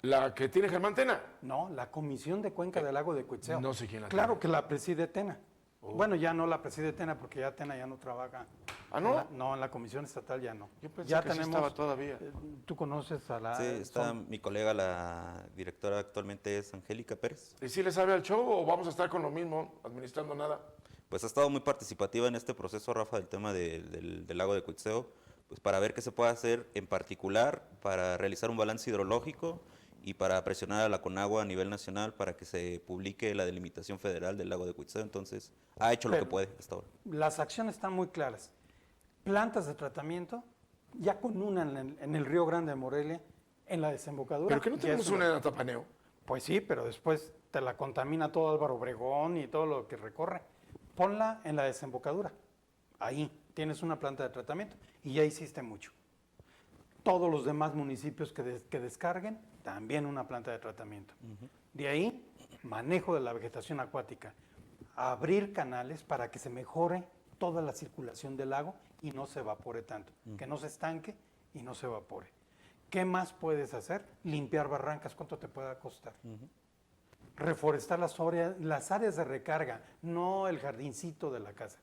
La que tiene Germán Tena. No, la Comisión de Cuenca del Lago de Cuitzeo. No sé quién la Claro tiene. que la preside Tena. Bueno, ya no la preside Tena porque ya Tena ya no trabaja. ¿Ah, no? No, en la Comisión Estatal ya no. Yo pensé ya que sí estaba todavía. Tú conoces a la... Sí, está son- mi colega, la directora actualmente es Angélica Pérez. ¿Y si le sabe al show o vamos a estar con lo mismo, administrando nada? Pues ha estado muy participativa en este proceso, Rafa, del tema del lago de Cuitzeo, pues para ver qué se puede hacer en particular para realizar un balance hidrológico y para presionar a la Conagua a nivel nacional para que se publique la delimitación federal del lago de Cuitzeo. Entonces, ha hecho lo que Pero- puede hasta ahora. Las acciones están muy claras. Plantas de tratamiento, ya con una en el Río Grande de Morelia, en la desembocadura. ¿Pero que no ya tenemos es una en Atapaneo? Pues sí, pero después te la contamina todo Álvaro Obregón y todo lo que recorre. Ponla en la desembocadura. Ahí tienes una planta de tratamiento y ya hiciste mucho. Todos los demás municipios que descarguen, también una planta de tratamiento. De ahí, manejo de la vegetación acuática. Abrir canales para que se mejore toda la circulación del lago y no se evapore tanto. Que no se estanque y no se evapore. ¿Qué más puedes hacer? Limpiar barrancas. ¿Cuánto te puede costar? Reforestar las áreas de recarga, no el jardincito de la casa.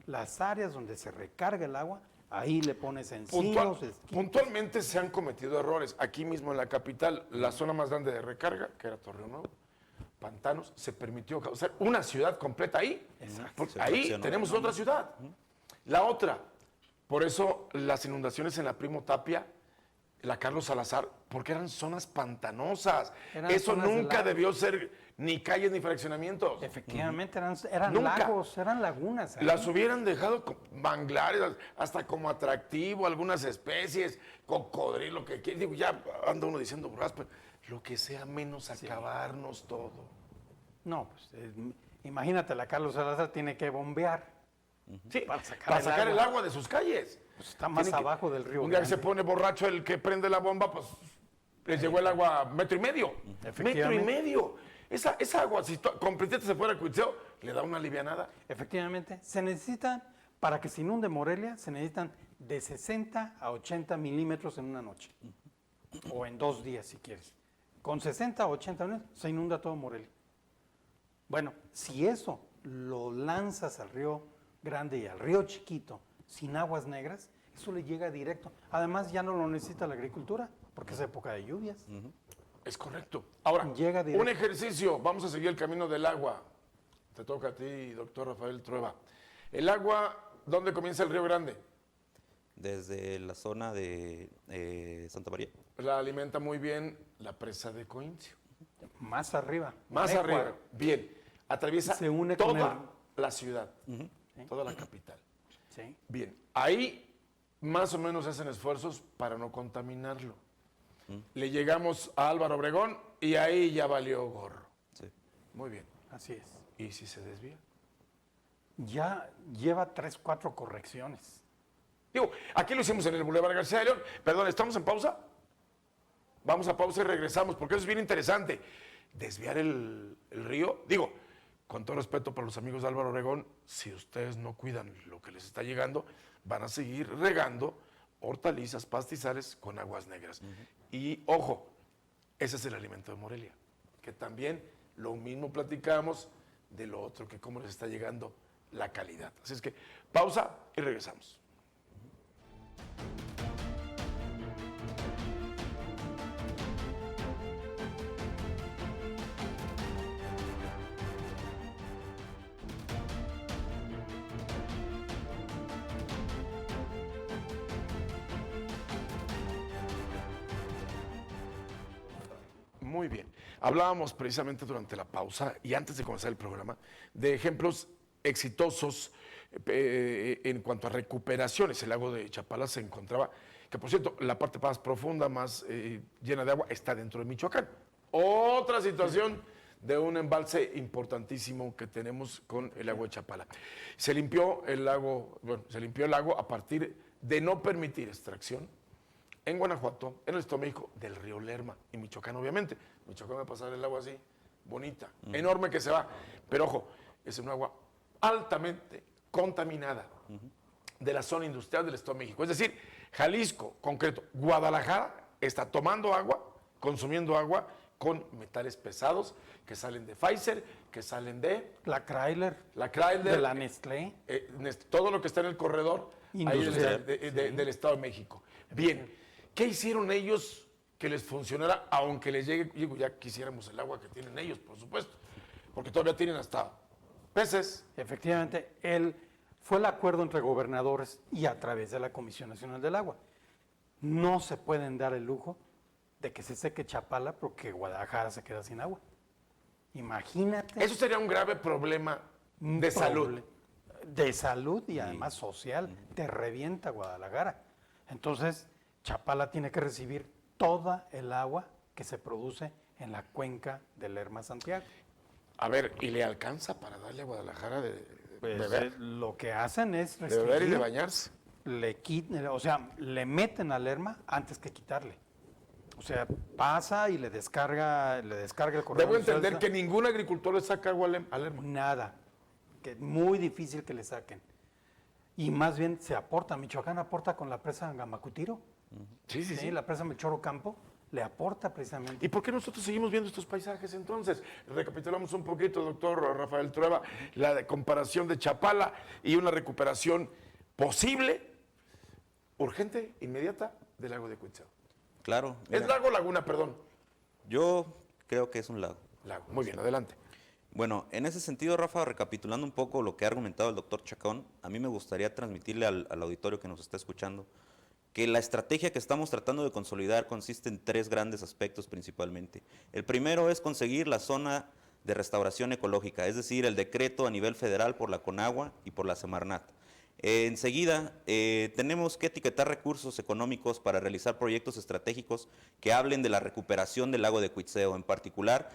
Las áreas donde se recarga el agua, ahí le pones encinos, esquites. Puntualmente se han cometido errores. Aquí mismo en la capital, la zona más grande de recarga, que era Torreón Nuevo, Pantanos, se permitió causar una ciudad completa ahí. Porque Se ahí fraccionó. tenemos otra ciudad. La otra, por eso las inundaciones en la Primo Tapia, la Carlos Salazar, porque eran zonas pantanosas. Eran Eso zonas de nunca lago. debió ser ni calles ni fraccionamientos. Efectivamente, eran Nunca. lagos, eran lagunas. ahí. Las hubieran dejado manglares, hasta como atractivo, algunas especies, cocodrilo, que digo, ya anda uno diciendo burras, pero lo que sea menos acabarnos todo. Pero, Lo que sea menos acabarnos todo. Porque ahí tenemos otra ciudad. mira, No, pues imagínate, la Carlos Salazar tiene que bombear. Sí, Para sacar para el sacar el agua. agua de sus calles. Pues está más Tiene que- abajo del río Un día que se Grande. pone borracho el que prende la bomba, pues les llegó el agua a 1,5 metros. Efectivamente. 1,5 metros. Esa agua, si completamente se fuera a Cuitzeo, le da una alivianada. Efectivamente, se necesitan, para que se inunde Morelia, se necesitan de 60 a 80 milímetros en una noche. O en 2 días, si quieres. Con 60 a 80 milímetros se inunda todo Morelia. Bueno, si eso lo lanzas al río Grande y al río Chiquito sin aguas negras, eso le llega directo. Además, ya no lo necesita la agricultura, porque es época de lluvias. Es correcto. Ahora, Llega directo. un ejercicio. Vamos a seguir el camino del agua. Te toca a ti, doctor Rafael Trueba. El agua, ¿dónde comienza el río Grande? Desde la zona de Santa María. La alimenta muy bien la presa de Coincio. Más arriba. Más Anécuaro. arriba. Bien. Atraviesa Se une con toda la ciudad, toda la capital. Sí. Bien. Ahí más o menos hacen esfuerzos para no contaminarlo. Le llegamos a Álvaro Obregón y ahí ya valió gorro. Sí. Muy bien. Así es. ¿Y si se desvía? Ya lleva 3, 4 correcciones. Digo, aquí lo hicimos en el Boulevard García de León. Perdón, ¿estamos en pausa? Vamos a pausa y regresamos, porque eso es bien interesante. Desviar el río. Digo, con todo respeto para los amigos de Álvaro Obregón, si ustedes no cuidan lo que les está llegando, van a seguir regando hortalizas, pastizales con aguas negras. Y ojo, ese es el alimento de Morelia, que también lo mismo platicamos de lo otro, que cómo les está llegando la calidad. Así es que pausa y regresamos. Muy bien. Hablábamos precisamente durante la pausa y antes de comenzar el programa de ejemplos exitosos en cuanto a recuperaciones. El lago de Chapala se encontraba, que por cierto, la parte más profunda, más llena de agua, está dentro de Michoacán. Otra situación de un embalse importantísimo que tenemos con el lago de Chapala. Se limpió el lago, a partir de no permitir extracción en Guanajuato, en el Estado de México, del río Lerma, y Michoacán, obviamente. Michoacán va a pasar el agua así, bonita, enorme que se va. Pero ojo, es un agua altamente contaminada de la zona industrial del Estado de México. Es decir, Jalisco, concreto, Guadalajara, está tomando agua, consumiendo agua con metales pesados que salen de Pfizer, que salen de La Chrysler, Chrysler, de la Nestlé. todo lo que está en el corredor ahí Industrial, del Estado de México. Bien, ¿qué hicieron ellos que les funcionara, aunque les llegue, digo, ya quisiéramos el agua que tienen ellos, por supuesto, porque todavía tienen hasta peces? Efectivamente, fue el acuerdo entre gobernadores y a través de la Comisión Nacional del Agua. No se pueden dar el lujo de que se seque Chapala porque Guadalajara se queda sin agua. Imagínate. Eso sería un grave problema un de salud. De salud y además social. Te revienta Guadalajara. Entonces, Chapala tiene que recibir toda el agua que se produce en la cuenca del Lerma Santiago. A ver, ¿y le alcanza para darle a Guadalajara de beber? Lo que hacen es De beber y de restringir, bañarse. le meten al Lerma antes que quitarle. O sea, pasa y le descarga el corredor. Debo industrial. entender que ningún agricultor le saca agua al Lerma. Nada, que es muy difícil que le saquen. Y más bien se aporta, Michoacán aporta con la presa Gamacutiro, Sí, sí, ¿sí? sí. La presa Melchor Ocampo le aporta precisamente. ¿Y por qué nosotros seguimos viendo estos paisajes entonces? Recapitulamos un poquito, doctor Rafael Trueba, la comparación de Chapala y una recuperación posible, urgente, inmediata, del lago de Cuitzeo. Claro. ¿Es mira, lago o laguna, perdón? yo creo que es un lago. Lago. Muy bien, adelante. Bueno, en ese sentido, Rafa, recapitulando un poco lo que ha argumentado el doctor Chacón, a mí me gustaría transmitirle al auditorio que nos está escuchando que la estrategia que estamos tratando de consolidar consiste en 3 grandes aspectos principalmente. El primero es conseguir la zona de restauración ecológica, es decir, el decreto a nivel federal por la Conagua y por la Semarnat. Enseguida, tenemos que etiquetar recursos económicos para realizar proyectos estratégicos que hablen de la recuperación del lago de Cuitzeo, en particular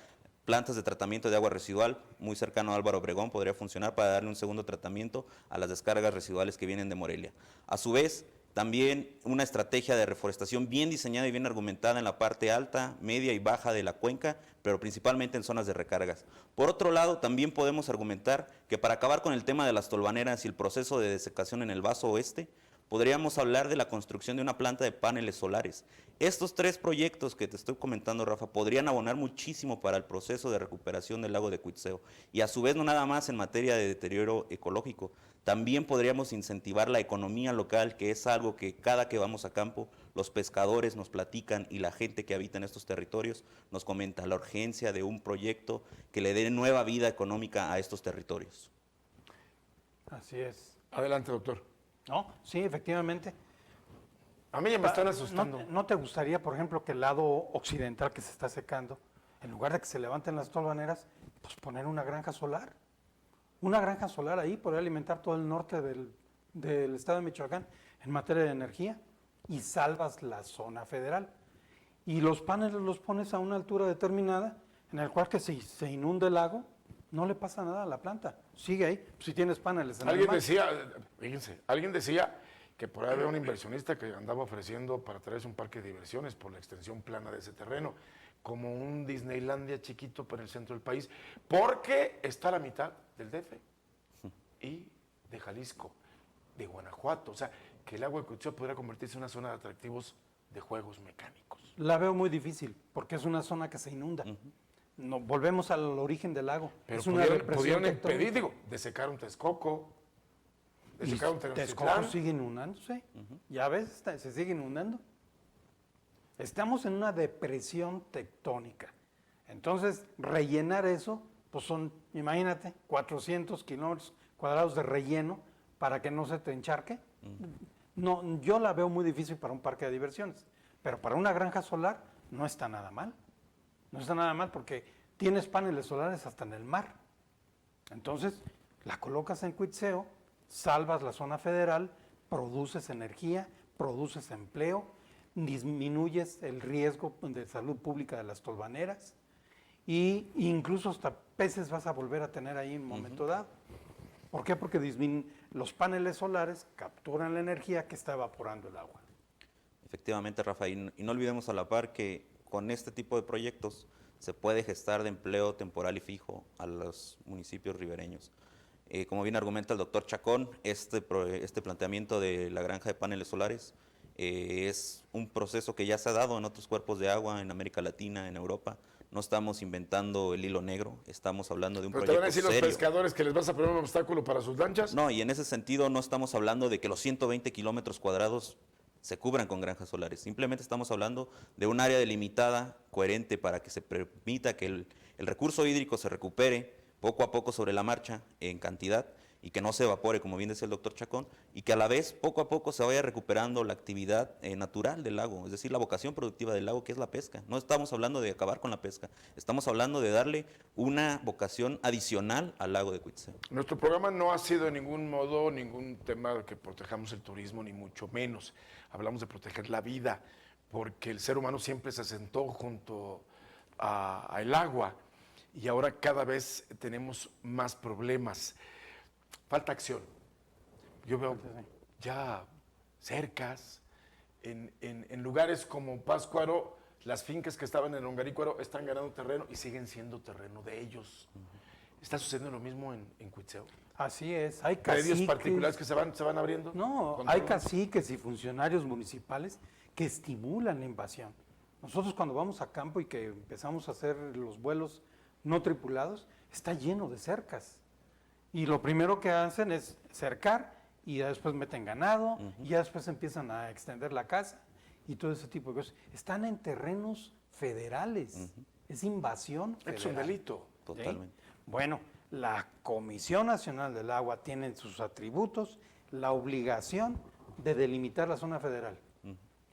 plantas de tratamiento de agua residual, muy cercano a Álvaro Obregón, podría funcionar para darle un segundo tratamiento a las descargas residuales que vienen de Morelia. A su vez, también una estrategia de reforestación bien diseñada y bien argumentada en la parte alta, media y baja de la cuenca, pero principalmente en zonas de recargas. Por otro lado, también podemos argumentar que para acabar con el tema de las tolvaneras y el proceso de desecación en el vaso oeste, podríamos hablar de la construcción de una planta de paneles solares. Estos 3 proyectos que te estoy comentando, Rafa, podrían abonar muchísimo para el proceso de recuperación del lago de Cuitzeo. Y a su vez, no nada más en materia de deterioro ecológico, también podríamos incentivar la economía local, que es algo que cada que vamos a campo, los pescadores nos platican y la gente que habita en estos territorios nos comenta la urgencia de un proyecto que le dé nueva vida económica a estos territorios. Así es. Adelante, doctor. No, sí, efectivamente. A mí ya me están asustando. ¿No te gustaría, por ejemplo, que el lado occidental que se está secando, en lugar de que se levanten las tolvaneras, pues poner una granja solar? Una granja solar ahí podría alimentar todo el norte del estado de Michoacán en materia de energía y salvas la zona federal. Y los paneles los pones a una altura determinada en el cual que si se inunda el lago, no le pasa nada a la planta. Sigue ahí, si tienes paneles en el Alguien mar. decía, fíjense, alguien decía que por ahí había un inversionista que andaba ofreciendo para traerse un parque de diversiones por la extensión plana de ese terreno, como un Disneylandia chiquito para el centro del país, porque está a la mitad del DF y de Jalisco, de Guanajuato. O sea, que el agua de Cuitzeo podría convertirse en una zona de atractivos de juegos mecánicos. La veo muy difícil, porque es una zona que se inunda. No, volvemos al origen del lago. Pero es una depresión pudieron tectónica. impedir, digo, de secar un Texcoco, de Y secar un Texcoco Tenochtitlán. sigue inundándose. Ya ves, se sigue inundando. Estamos en una depresión tectónica. Entonces, rellenar eso, pues son, imagínate, 400 kilómetros cuadrados de relleno para que no se te encharque. No, yo la veo muy difícil para un parque de diversiones, pero para una granja solar no está nada mal. No está nada mal porque tienes paneles solares hasta en el mar. Entonces, la colocas en Cuitzeo, salvas la zona federal, produces energía, produces empleo, disminuyes el riesgo de salud pública de las tolvaneras e incluso hasta peces vas a volver a tener ahí en un momento dado. ¿Por qué? Porque los paneles solares capturan la energía que está evaporando el agua. Efectivamente, Rafa, y no olvidemos a la par que con este tipo de proyectos se puede gestar de empleo temporal y fijo a los municipios ribereños. Como bien argumenta el doctor Chacón, este planteamiento de la granja de paneles solares es un proceso que ya se ha dado en otros cuerpos de agua, en América Latina, en Europa. No estamos inventando el hilo negro, estamos hablando de un Pero te proyecto van a decir los serio. pescadores que les vas a poner un obstáculo para sus lanchas. No, y en ese sentido no estamos hablando de que los 120 kilómetros cuadrados se cubran con granjas solares. Simplemente estamos hablando de un área delimitada, coherente, para que se permita que el recurso hídrico se recupere poco a poco sobre la marcha en cantidad y que no se evapore, como bien decía el doctor Chacón, y que a la vez poco a poco se vaya recuperando la actividad natural del lago, es decir, la vocación productiva del lago, que es la pesca. No estamos hablando de acabar con la pesca, estamos hablando de darle una vocación adicional al lago de Cuitzeo. Nuestro programa no ha sido de ningún modo ningún tema de que protejamos el turismo, ni mucho menos. Hablamos de proteger la vida, porque el ser humano siempre se asentó junto al agua y ahora cada vez tenemos más problemas. Falta acción. Yo veo ya cercas, en lugares como Pátzcuaro, las fincas que estaban en Ongarícuaro están ganando terreno y siguen siendo terreno de ellos. ¿Está sucediendo lo mismo en Cuitzeo? Así es, hay ¿Predios caciques. particulares que se van abriendo? No, ¿Con hay drones? caciques y funcionarios municipales que estimulan la invasión. Nosotros cuando vamos a campo y que empezamos a hacer los vuelos no tripulados, está lleno de cercas. Y lo primero que hacen es cercar y ya después meten ganado y ya después empiezan a extender la casa y todo ese tipo de cosas. Están en terrenos federales. Es invasión federal. Es un delito. Totalmente. ¿Sí? Bueno, la Comisión Nacional del Agua tiene en sus atributos la obligación de delimitar la zona federal.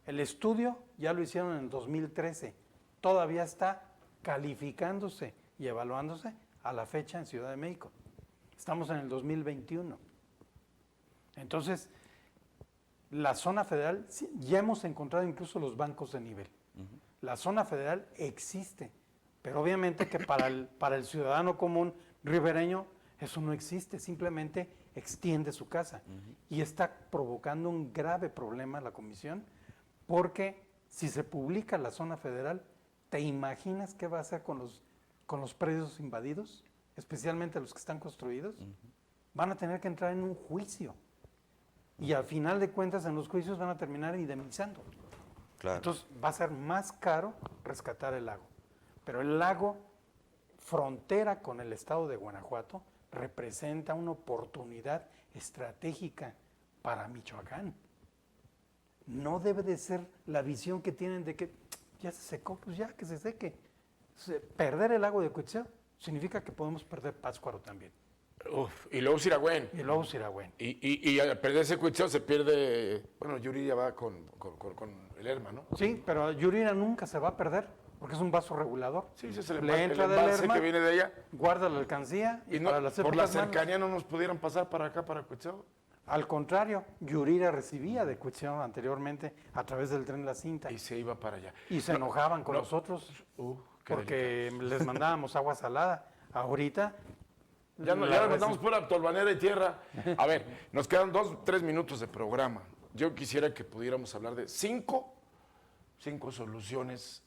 El estudio ya lo hicieron en el 2013. Todavía está calificándose y evaluándose a la fecha en Ciudad de México. Estamos en el 2021. Entonces, la zona federal, ya hemos encontrado incluso los bancos de nivel. La zona federal existe, Pero obviamente que para el ciudadano común ribereño eso no existe, simplemente extiende su casa. Y está provocando un grave problema la comisión, porque si se publica la zona federal, ¿te imaginas qué va a hacer con los predios invadidos? Especialmente los que están construidos. Van a tener que entrar en un juicio. Y al final de cuentas en los juicios van a terminar indemnizando. Claro. Entonces va a ser más caro rescatar el lago. Pero el lago, frontera con el estado de Guanajuato, representa una oportunidad estratégica para Michoacán. No debe de ser la visión que tienen de que ya se secó, pues ya que se seque. Perder el lago de Cuitzeo significa que podemos perder Pátzcuaro también. Uf, y luego Siragüen. Y luego Siragüen. Y al perderse Cuitzeo se pierde. Bueno, Yuri ya va con el Lerma, ¿no? Sí, pero Yurira nunca se va a perder, porque es un vaso regulador. Sí, ese es el Le entra del embalse Lerma, que viene de allá. guarda la alcancía Y no, para las por la épocas malas. cercanía no nos pudieran pasar para acá, para Cuitzeo. Al contrario, Yurira recibía de Cuitzeo anteriormente a través del tren La Cinta Y se iba para allá. y se enojaban con no. nosotros Qué porque les mandábamos agua salada. Ahorita Ya nos mandamos pura tolvanera y tierra. A ver, nos quedan 2-3 minutos de programa. Yo quisiera que pudiéramos hablar de cinco soluciones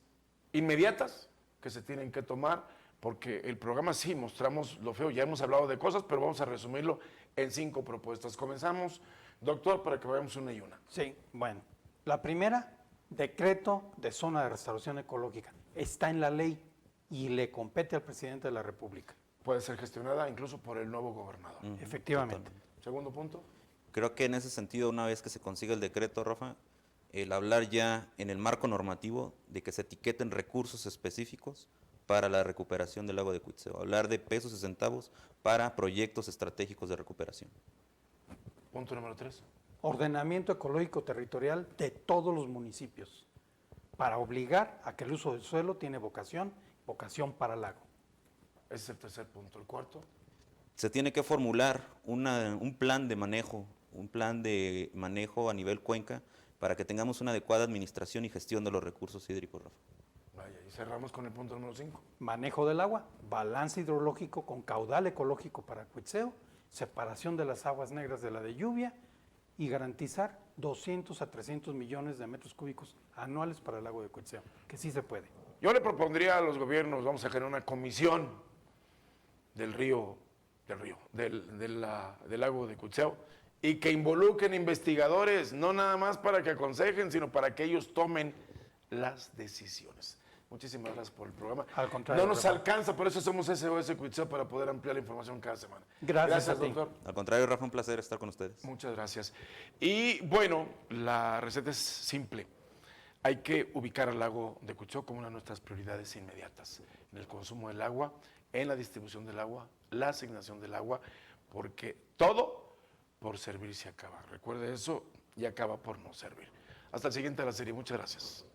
inmediatas que se tienen que tomar, porque el programa sí mostramos lo feo, ya hemos hablado de cosas, pero vamos a resumirlo en 5 propuestas. Comenzamos, doctor, para que vayamos una y una. Sí, bueno. La primera, decreto de zona de restauración ecológica. Está en la ley y le compete al presidente de la República. Puede ser gestionada incluso por el nuevo gobernador. Efectivamente. Segundo punto. Creo que en ese sentido, una vez que se consiga el decreto, Rafa, el hablar ya en el marco normativo de que se etiqueten recursos específicos para la recuperación del lago de Cuitzeo, hablar de pesos y centavos para proyectos estratégicos de recuperación. Punto número 3. Ordenamiento ecológico territorial de todos los municipios para obligar a que el uso del suelo tiene vocación para lago. Ese es el tercer punto. El cuarto. Se tiene que formular un plan de manejo, a nivel cuenca para que tengamos una adecuada administración y gestión de los recursos hídricos, Rafa. Vaya, y cerramos con el punto número 5. Manejo del agua, balance hidrológico con caudal ecológico para Cuitzeo, separación de las aguas negras de la de lluvia y garantizar 200 a 300 millones de metros cúbicos anuales para el lago de Cuitzeo, que sí se puede. Yo le propondría a los gobiernos, vamos a generar una comisión del lago de Cuitzeo, y que involucren investigadores, no nada más para que aconsejen, sino para que ellos tomen las decisiones. Muchísimas gracias por el programa. Al contrario, no nos Rafa. alcanza, por eso somos SOS Cuitzeo, para poder ampliar la información cada semana. Gracias a ti. doctor. Al contrario, Rafa, un placer estar con ustedes. Muchas gracias. Y bueno, la receta es simple. Hay que ubicar al lago de Cuitzeo como una de nuestras prioridades inmediatas en el consumo del agua, en la distribución del agua, la asignación del agua, porque todo por servir se acaba. Recuerde eso y acaba por no servir. Hasta el siguiente de la serie. Muchas gracias.